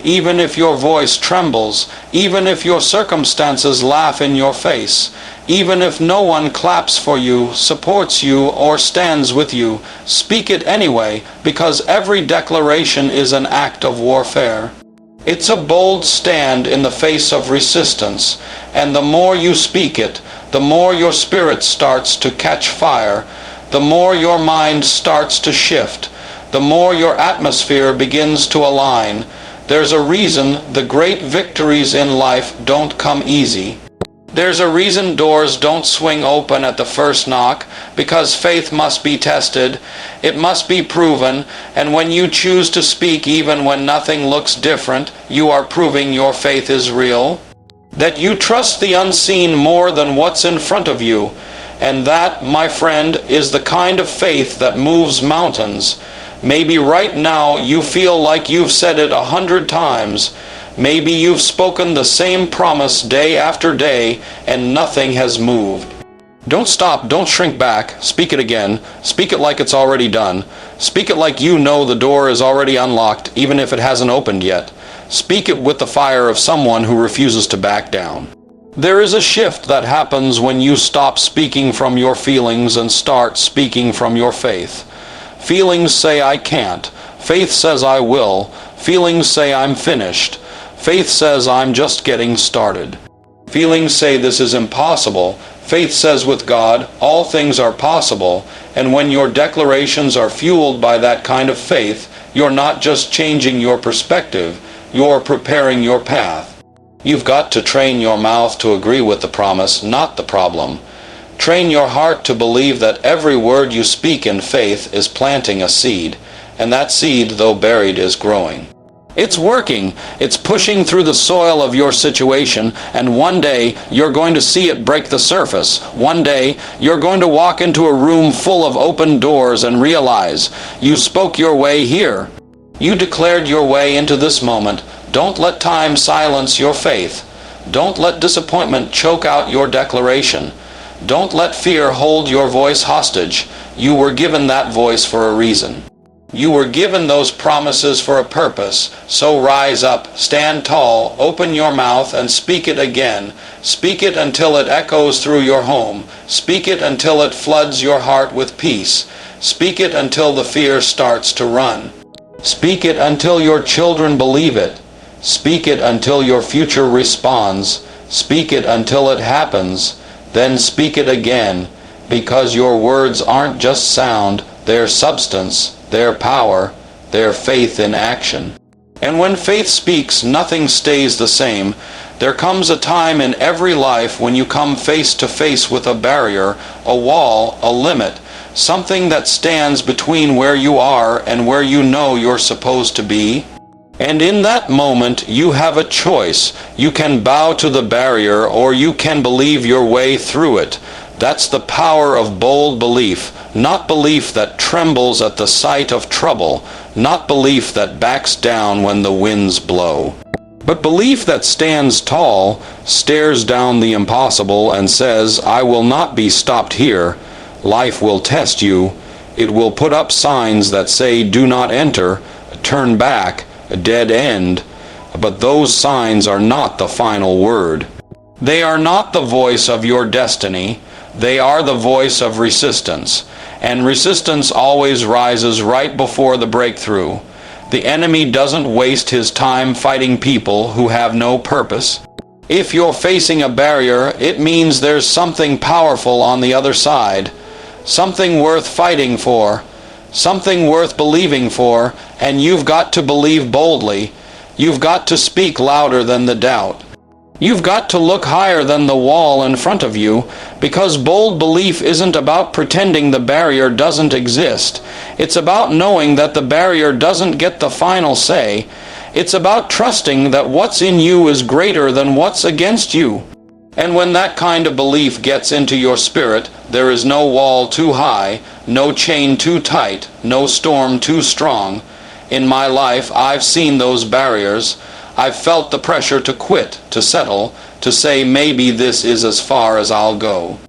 even if your voice trembles, even if your circumstances laugh in your face, even if no one claps for you, supports you, or stands with you, speak it anyway, because every declaration is an act of warfare. It's a bold stand in the face of resistance, and the more you speak it, the more your spirit starts to catch fire, the more your mind starts to shift, the more your atmosphere begins to align. There's a reason the great victories in life don't come easy. There's a reason doors don't swing open at the first knock, because faith must be tested, it must be proven, and when you choose to speak even when nothing looks different, you are proving your faith is real. That you trust the unseen more than what's in front of you, and that, my friend, is the kind of faith that moves mountains. Maybe right now you feel like you've said it 100 times. Maybe you've spoken the same promise day after day, and nothing has moved. Don't stop, don't shrink back. Speak it again. Speak it like it's already done. Speak it like you know the door is already unlocked, even if it hasn't opened yet. Speak it with the fire of someone who refuses to back down. There is a shift that happens when you stop speaking from your feelings and start speaking from your faith. Feelings say I can't. Faith says I will. Feelings say I'm finished. Faith says I'm just getting started. Feelings say this is impossible. Faith says with God, all things are possible. And when your declarations are fueled by that kind of faith, you're not just changing your perspective, you're preparing your path. You've got to train your mouth to agree with the promise, not the problem. Train your heart to believe that every word you speak in faith is planting a seed, and that seed, though buried, is growing. It's working. It's pushing through the soil of your situation, and one day you're going to see it break the surface. One day you're going to walk into a room full of open doors and realize you spoke your way here. You declared your way into this moment. Don't let time silence your faith. Don't let disappointment choke out your declaration. Don't let fear hold your voice hostage. You were given that voice for a reason. You were given those promises for a purpose, so rise up, stand tall, open your mouth and speak it again. Speak it until it echoes through your home. Speak it until it floods your heart with peace. Speak it until the fear starts to run. Speak it until your children believe it. Speak it until your future responds. Speak it until it happens. Then speak it again, because your words aren't just sound, they're substance. Their power, their faith in action. And when faith speaks, nothing stays the same. There comes a time in every life when you come face to face with a barrier, a wall, a limit, something that stands between where you are and where you know you're supposed to be. And in that moment, you have a choice. You can bow to the barrier, or you can believe your way through it. That's the power of bold belief, not belief that trembles at the sight of trouble, not belief that backs down when the winds blow, but belief that stands tall, stares down the impossible, and says, I will not be stopped here. Life will test you. It will put up signs that say, do not enter, turn back, a dead end. But those signs are not the final word. They are not the voice of your destiny. They are the voice of resistance, and resistance always rises right before the breakthrough. The enemy doesn't waste his time fighting people who have no purpose. If you're facing a barrier, it means there's something powerful on the other side, something worth fighting for, something worth believing for, and you've got to believe boldly. You've got to speak louder than the doubt. You've got to look higher than the wall in front of you, because bold belief isn't about pretending the barrier doesn't exist. It's about knowing that the barrier doesn't get the final say. It's about trusting that what's in you is greater than what's against you. And when that kind of belief gets into your spirit, there is no wall too high, no chain too tight, no storm too strong. In my life, I've seen those barriers. I've felt the pressure to quit, to settle, to say maybe this is as far as I'll go.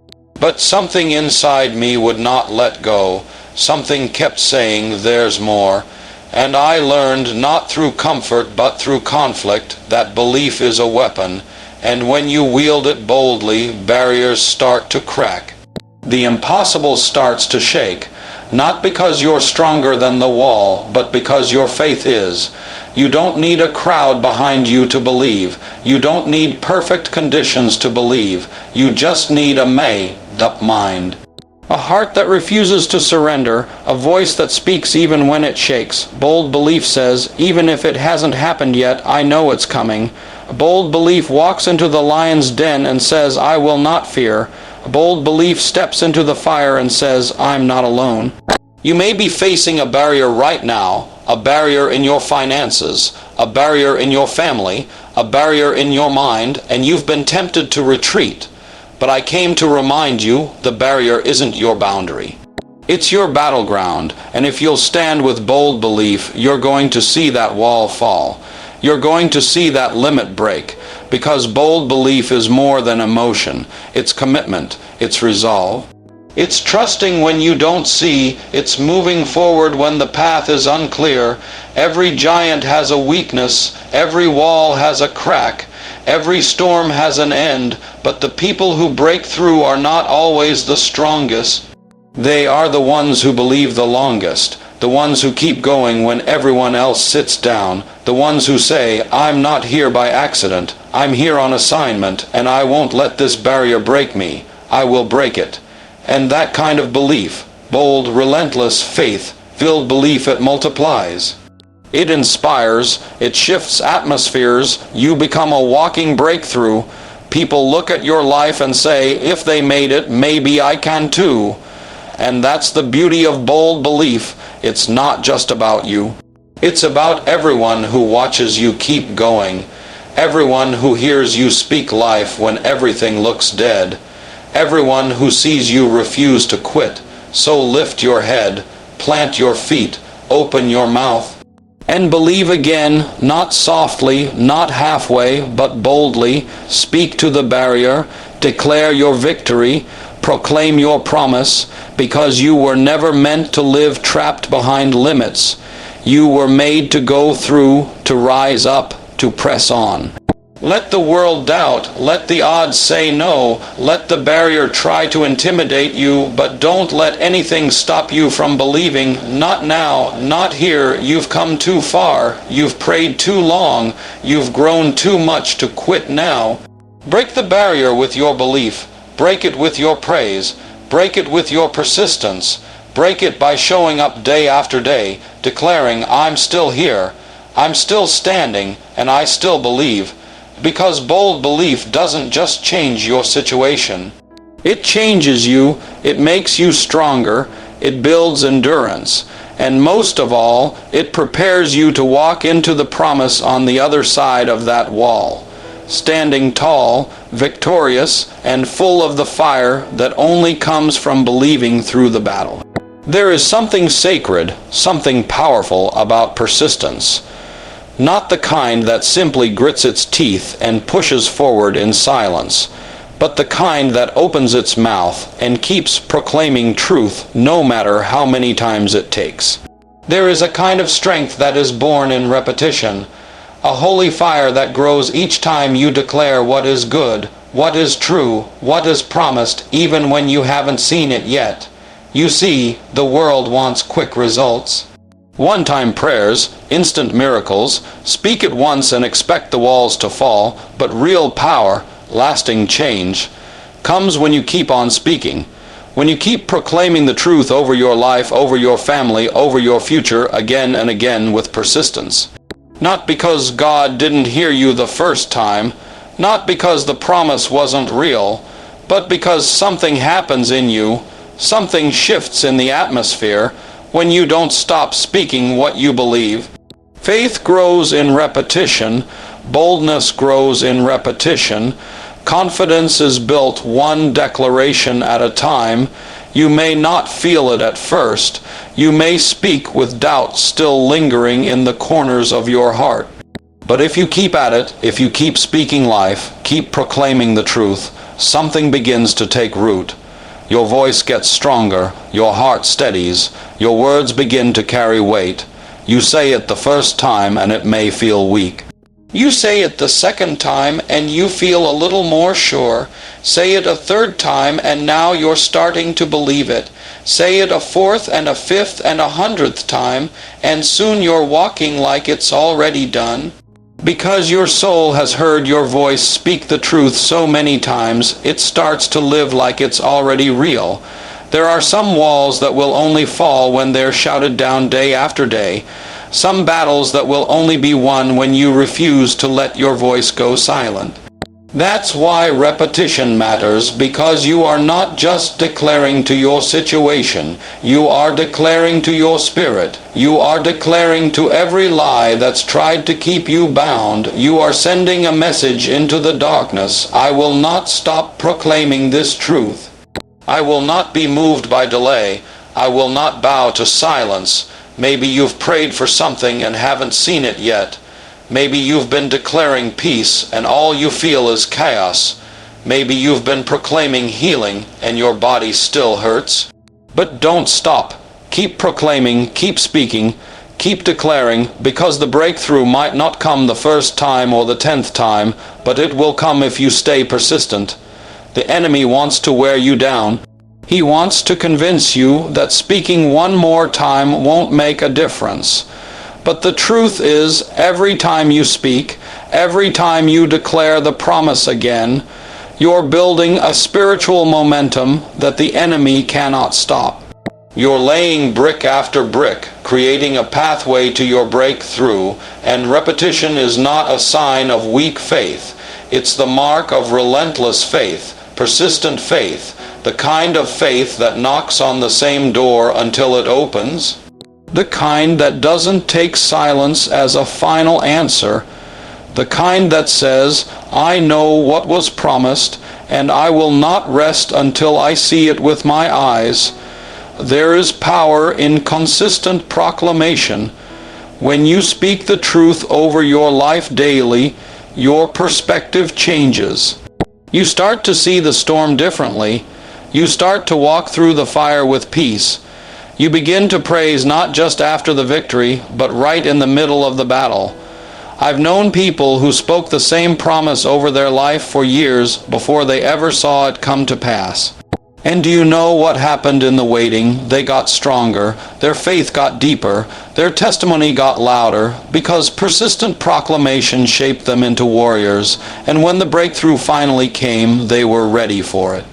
But something inside me would not let go. Something kept saying, there's more. And I learned not through comfort but through conflict that belief is a weapon, and when you wield it boldly, barriers start to crack. The impossible starts to shake, not because you're stronger than the wall, but because your faith is. You don't need a crowd behind you to believe. You don't need perfect conditions to believe. You just need a made-up mind. A heart that refuses to surrender, a voice that speaks even when it shakes. Bold belief says, even if it hasn't happened yet, I know it's coming. Bold belief walks into the lion's den and says, I will not fear. Bold belief steps into the fire and says, I'm not alone. You may be facing a barrier right now, a barrier in your finances, a barrier in your family, a barrier in your mind, and you've been tempted to retreat. But I came to remind you, the barrier isn't your boundary. It's your battleground, and if you'll stand with bold belief, you're going to see that wall fall. You're going to see that limit break, because bold belief is more than emotion. It's commitment. It's resolve. It's trusting when you don't see. It's moving forward when the path is unclear. Every giant has a weakness. Every wall has a crack. Every storm has an end, but the people who break through are not always the strongest. They are the ones who believe the longest, the ones who keep going when everyone else sits down, the ones who say, I'm not here by accident, I'm here on assignment, and I won't let this barrier break me. I will break it. And that kind of belief, bold, relentless, faith-filled belief, it multiplies. It inspires, it shifts atmospheres, you become a walking breakthrough. People look at your life and say, if they made it, maybe I can too. And that's the beauty of bold belief. It's not just about you. It's about everyone who watches you keep going. Everyone who hears you speak life when everything looks dead. Everyone who sees you refuse to quit. So lift your head, plant your feet, open your mouth, and believe again, not softly, not halfway, but boldly. Speak to the barrier, declare your victory, proclaim your promise, because you were never meant to live trapped behind limits. You were made to go through, to rise up, to press on. Let the world doubt, let the odds say no, let the barrier try to intimidate you, but don't let anything stop you from believing. Not now, not here. You've come too far, you've prayed too long, you've grown too much to quit now. Break the barrier with your belief, break it with your praise, break it with your persistence, break it by showing up day after day, declaring, I'm still here, I'm still standing, and I still believe. Because bold belief doesn't just change your situation. It changes you, it makes you stronger, it builds endurance, and most of all, it prepares you to walk into the promise on the other side of that wall, standing tall, victorious, and full of the fire that only comes from believing through the battle. There is something sacred, something powerful about persistence. Not the kind that simply grits its teeth and pushes forward in silence, but the kind that opens its mouth and keeps proclaiming truth no matter how many times it takes. There is a kind of strength that is born in repetition, a holy fire that grows each time you declare what is good, what is true, what is promised, even when you haven't seen it yet. You see, the world wants quick results. One-time prayers, instant miracles, speak it once and expect the walls to fall, but real power, lasting change, comes when you keep on speaking, when you keep proclaiming the truth over your life, over your family, over your future, again and again with persistence. Not because God didn't hear you the first time, not because the promise wasn't real, but because something happens in you, something shifts in the atmosphere, when you don't stop speaking what you believe. Faith grows in repetition, boldness grows in repetition, confidence is built one declaration at a time. You may not feel it at first, you may speak with doubt still lingering in the corners of your heart. But if you keep at it, if you keep speaking life, keep proclaiming the truth, something begins to take root. Your voice gets stronger, your heart steadies, your words begin to carry weight. You say it the first time and it may feel weak. You say it the second time and you feel a little more sure. Say it a third time and now you're starting to believe it. Say it a fourth and a fifth and 100th time, and soon you're walking like it's already done. Because your soul has heard your voice speak the truth so many times, it starts to live like it's already real. There are some walls that will only fall when they're shouted down day after day. Some battles that will only be won when you refuse to let your voice go silent. That's why repetition matters, because you are not just declaring to your situation. You are declaring to your spirit. You are declaring to every lie that's tried to keep you bound. You are sending a message into the darkness. I will not stop proclaiming this truth. I will not be moved by delay. I will not bow to silence. Maybe you've prayed for something and haven't seen it yet. Maybe you've been declaring peace and all you feel is chaos. Maybe you've been proclaiming healing and your body still hurts. But don't stop. Keep proclaiming, keep speaking, keep declaring, because the breakthrough might not come the first time or the 10th time, but it will come if you stay persistent. The enemy wants to wear you down. He wants to convince you that speaking one more time won't make a difference. But the truth is, every time you speak, every time you declare the promise again, you're building a spiritual momentum that the enemy cannot stop. You're laying brick after brick, creating a pathway to your breakthrough, and repetition is not a sign of weak faith. It's the mark of relentless faith, persistent faith, the kind of faith that knocks on the same door until it opens. The kind that doesn't take silence as a final answer. The kind that says, I know what was promised, and I will not rest until I see it with my eyes. There is power in consistent proclamation. When you speak the truth over your life daily, your perspective changes. You start to see the storm differently. You start to walk through the fire with peace. You begin to praise not just after the victory, but right in the middle of the battle. I've known people who spoke the same promise over their life for years before they ever saw it come to pass. And do you know what happened in the waiting? They got stronger, their faith got deeper, their testimony got louder, because persistent proclamation shaped them into warriors, and when the breakthrough finally came, they were ready for it.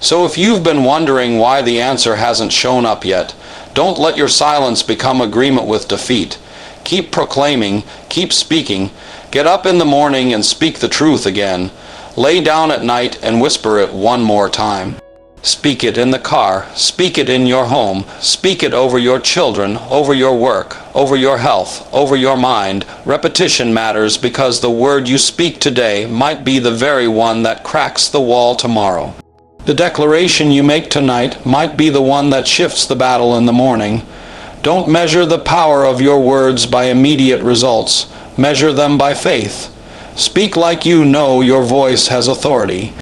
So if you've been wondering why the answer hasn't shown up yet, don't let your silence become agreement with defeat. Keep proclaiming, keep speaking. Get up in the morning and speak the truth again. Lay down at night and whisper it one more time. Speak it in the car, speak it in your home, speak it over your children, over your work, over your health, over your mind. Repetition matters because the word you speak today might be the very one that cracks the wall tomorrow. The declaration you make tonight might be the one that shifts the battle in the morning. Don't measure the power of your words by immediate results. Measure them by faith. Speak like you know your voice has authority.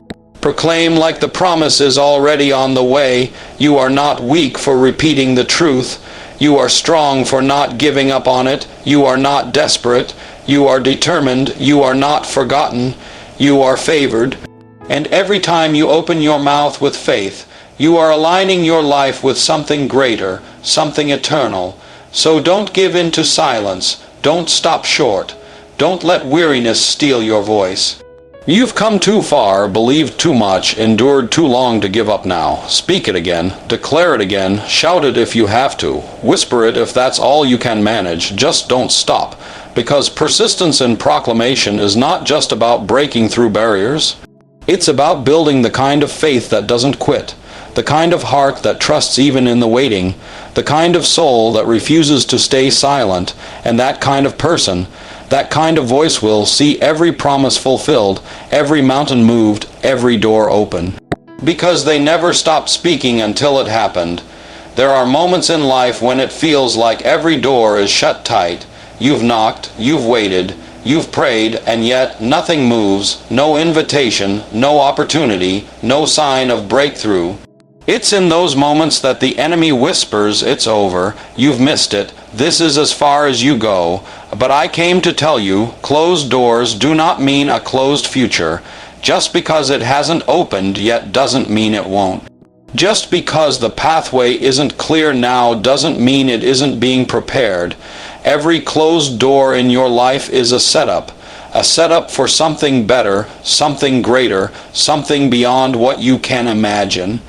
Proclaim like the promise is already on the way. You are not weak for repeating the truth. You are strong for not giving up on it. You are not desperate. You are determined. You are not forgotten. You are favored. And every time you open your mouth with faith, you are aligning your life with something greater, something eternal. So don't give in to silence. Don't stop short. Don't let weariness steal your voice. You've come too far, believed too much, endured too long to give up now. Speak it again, declare it again, shout it if you have to, whisper it if that's all you can manage. Just don't stop, because persistence in proclamation is not just about breaking through barriers. It's about building the kind of faith that doesn't quit, the kind of heart that trusts even in the waiting, the kind of soul that refuses to stay silent, and that kind of person, that kind of voice will see every promise fulfilled, every mountain moved, every door open. Because they never stopped speaking until it happened. There are moments in life when it feels like every door is shut tight. You've knocked, you've waited, you've prayed, and yet nothing moves, no invitation, no opportunity, no sign of breakthrough. It's in those moments that the enemy whispers it's over, you've missed it, This is as far as you go, but I came to tell you, closed doors do not mean a closed future. Just because it hasn't opened yet doesn't mean it won't. Just because the pathway isn't clear now doesn't mean it isn't being prepared. Every closed door in your life is a setup for something better, something greater, something beyond what you can imagine.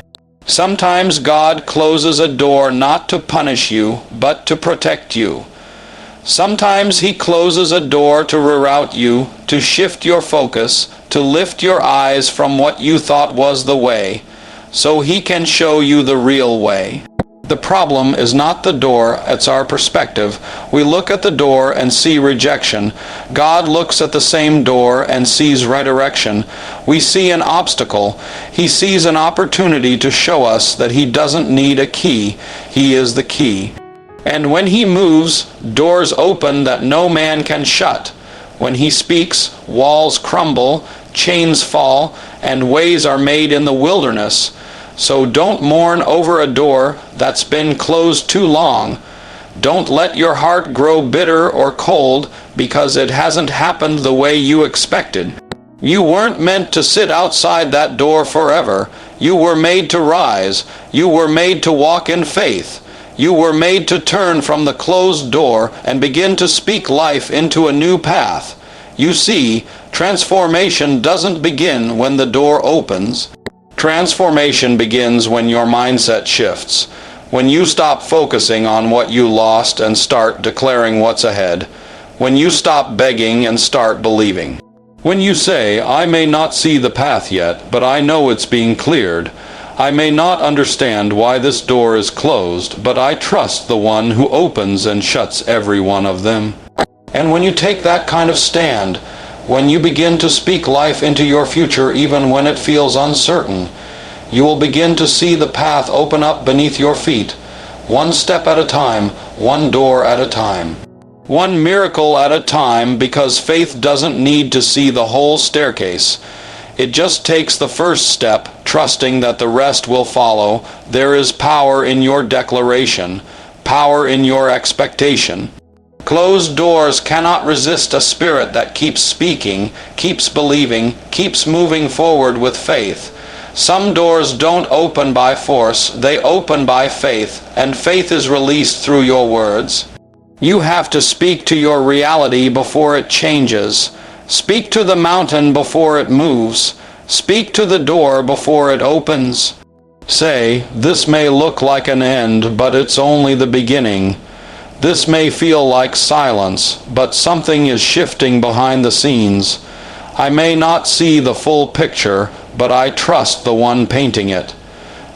Sometimes God closes a door not to punish you, but to protect you. Sometimes He closes a door to reroute you, to shift your focus, to lift your eyes from what you thought was the way, so He can show you the real way. The problem is not the door, it's our perspective. We look at the door and see rejection. God looks at the same door and sees redirection. We see an obstacle. He sees an opportunity to show us that He doesn't need a key. He is the key. And when He moves, doors open that no man can shut. When He speaks, walls crumble, chains fall, and ways are made in the wilderness. So don't mourn over a door that's been closed too long. Don't let your heart grow bitter or cold because it hasn't happened the way you expected. You weren't meant to sit outside that door forever. You were made to rise. You were made to walk in faith. You were made to turn from the closed door and begin to speak life into a new path. You see, transformation doesn't begin when the door opens. Transformation begins when your mindset shifts, when you stop focusing on what you lost and start declaring what's ahead, when you stop begging and start believing. When you say, I may not see the path yet, but I know it's being cleared. I may not understand why this door is closed, but I trust the one who opens and shuts every one of them. And when you take that kind of stand, when you begin to speak life into your future even when it feels uncertain, you will begin to see the path open up beneath your feet, one step at a time, one door at a time, one miracle at a time, because faith doesn't need to see the whole staircase. It just takes the first step, trusting that the rest will follow. There is power in your declaration, power in your expectation. Closed doors cannot resist a spirit that keeps speaking, keeps believing, keeps moving forward with faith. Some doors don't open by force, they open by faith, and faith is released through your words. You have to speak to your reality before it changes. Speak to the mountain before it moves. Speak to the door before it opens. Say, this may look like an end, but it's only the beginning. This may feel like silence, but something is shifting behind the scenes. I may not see the full picture, but I trust the one painting it.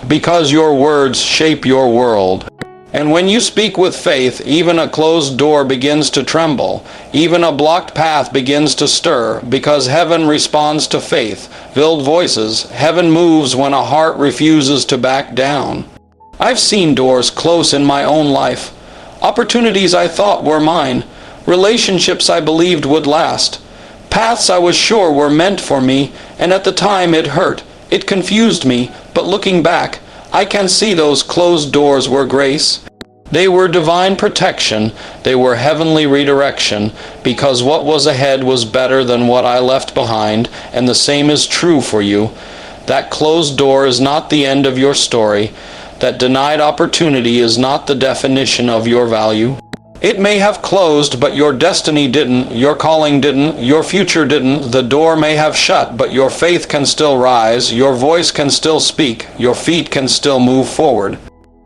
Because your words shape your world. And when you speak with faith, even a closed door begins to tremble. Even a blocked path begins to stir, because heaven responds to faith-filled voices. Heaven moves when a heart refuses to back down. I've seen doors close in my own life. Opportunities I thought were mine, relationships I believed would last, paths I was sure were meant for me, and at the time it hurt, it confused me, but looking back, I can see those closed doors were grace. They were divine protection, they were heavenly redirection, because what was ahead was better than what I left behind, and the same is true for you. That closed door is not the end of your story. That denied opportunity is not the definition of your value. It may have closed, but your destiny didn't, your calling didn't, your future didn't. The door may have shut, but your faith can still rise, your voice can still speak, your feet can still move forward.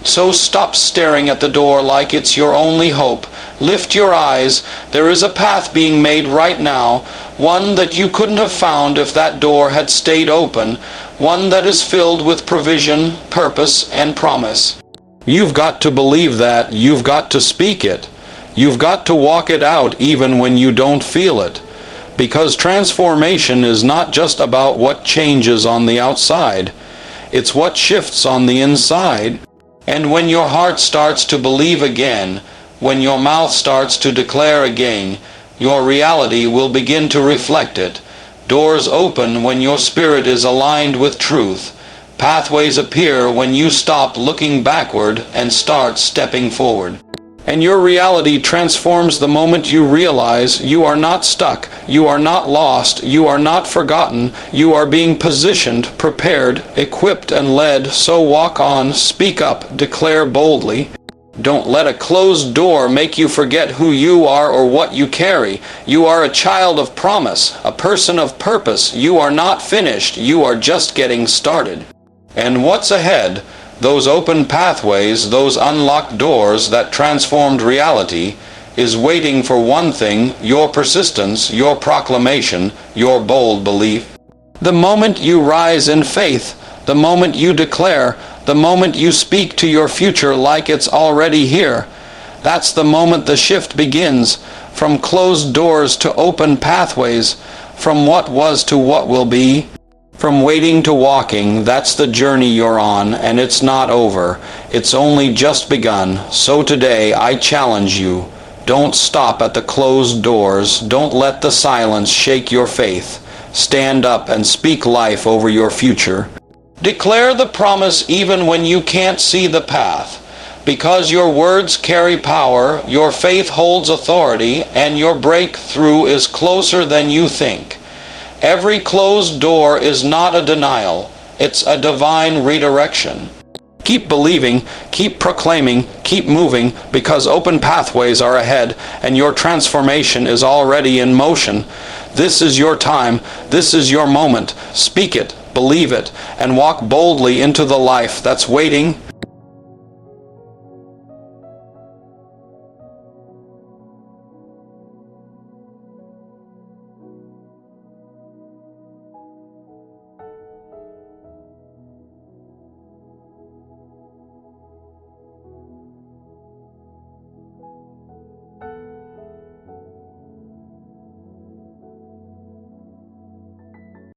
So stop staring at the door like it's your only hope. Lift your eyes. There is a path being made right now, one that you couldn't have found if that door had stayed open, one that is filled with provision, purpose, and promise. You've got to believe that. You've got to speak it. You've got to walk it out even when you don't feel it. Because transformation is not just about what changes on the outside. It's what shifts on the inside. And when your heart starts to believe again, when your mouth starts to declare again, your reality will begin to reflect it. Doors open when your spirit is aligned with truth. Pathways appear when you stop looking backward and start stepping forward. And your reality transforms the moment you realize you are not stuck, you are not lost, you are not forgotten, you are being positioned, prepared, equipped, and led. So walk on, speak up, declare boldly. Don't let a closed door make you forget who you are or what you carry. You are a child of promise, a person of purpose. You are not finished, you are just getting started. And what's ahead? Those open pathways, those unlocked doors that transformed reality, is waiting for one thing: your persistence, your proclamation, your bold belief. The moment you rise in faith, the moment you declare, the moment you speak to your future like it's already here, that's the moment the shift begins, from closed doors to open pathways, from what was to what will be. From waiting to walking, that's the journey you're on, and it's not over. It's only just begun. So today, I challenge you. Don't stop at the closed doors. Don't let the silence shake your faith. Stand up and speak life over your future. Declare the promise even when you can't see the path. Because your words carry power, your faith holds authority, and your breakthrough is closer than you think. Every closed door is not a denial, it's a divine redirection. Keep believing, keep proclaiming, keep moving, because open pathways are ahead and your transformation is already in motion. This is your time, this is your moment. Speak it, believe it, and walk boldly into the life that's waiting